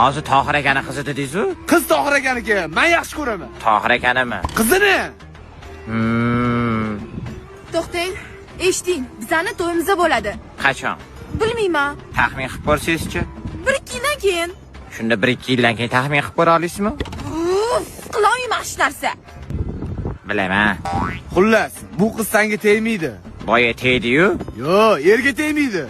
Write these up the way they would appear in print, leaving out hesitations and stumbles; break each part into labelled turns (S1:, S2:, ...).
S1: Hozir Tohir akani qizi dedingiz-ku?
S2: Qiz Tohir akaniki, men yaxshi ko'raman.
S1: Tohir akanimi?
S2: Qizini.
S3: To'xtang, eshiting, bizani to'yimizda bo'ladi.
S1: Qachon?
S3: Bilmayman.
S1: Taxmin qilib ko'rsangiz-chi?
S3: 1-2 yildan keyin.
S1: Shunda 1-2 yildan keyin taxmin qilib ko'ra olasizmi?
S3: Qiloyim yaxshi narsa.
S1: Bilaman.
S2: Xullas, bu qiz senga tegmaydi.
S1: Boya tegdi-yu.
S2: Yo'q, erga tegmaydi.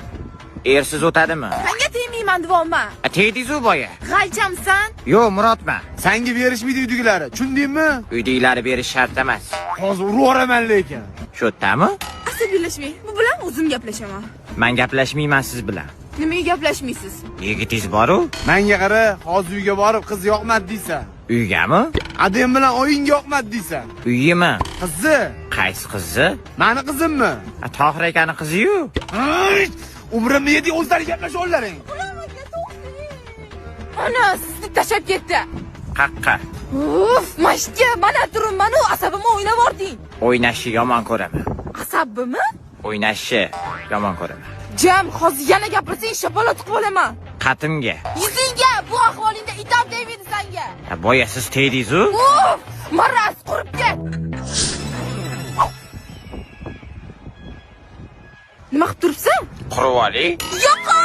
S1: Ersiz o'tadimi?
S3: Senga tegmayman deyapman.
S1: Tegdingiz-ku boya.
S3: G'alchamsan?
S1: Yo'q, Murodman.
S2: Senga berishmaydi uydagilari, tushundingmi?
S1: Uydagilari berish shart emas.
S2: Hozir urib yuboraman lekin.
S1: Shu yerdami?
S3: Asabiylashmang. Bu bilan o'zim gaplashaman.
S1: Men gaplashmayman siz bilan.
S3: Nimaga gaplashmaysiz?
S1: Yigitingiz bor-ku?
S2: Menga qara, hozir uyga borib qiz yoqmadi deysan.
S1: Uygami?
S2: Adem bilan oyingga yoqmadi deysan.
S1: Uyimi?
S2: Qizi?
S1: Qaysi qizi?
S2: Meni qizimmi?
S1: Tohir akani qizi-yu.
S2: Umrimni yeding, o'zlari gaplasholaring.
S3: Ana, sizni tashab ketdi.
S1: Qaqqa.
S3: Mashga, mana turibman, asabimni o'ynab ording.
S1: O'ynashni yomon ko'raman.
S3: Asabimmi?
S1: O'ynashni yomon ko'raman.
S3: Jam, hozir yana gapirsang, shapaloq tiqib olaman.
S1: Qatimga.
S3: Yuzingga, bu ahvolingda itom tegmaydi senga.
S1: Boya siz tegdingiz-ku?
S3: Maraz qurib ket. Nima qilib turibsan?
S1: Qurib oling.
S3: Yo'q!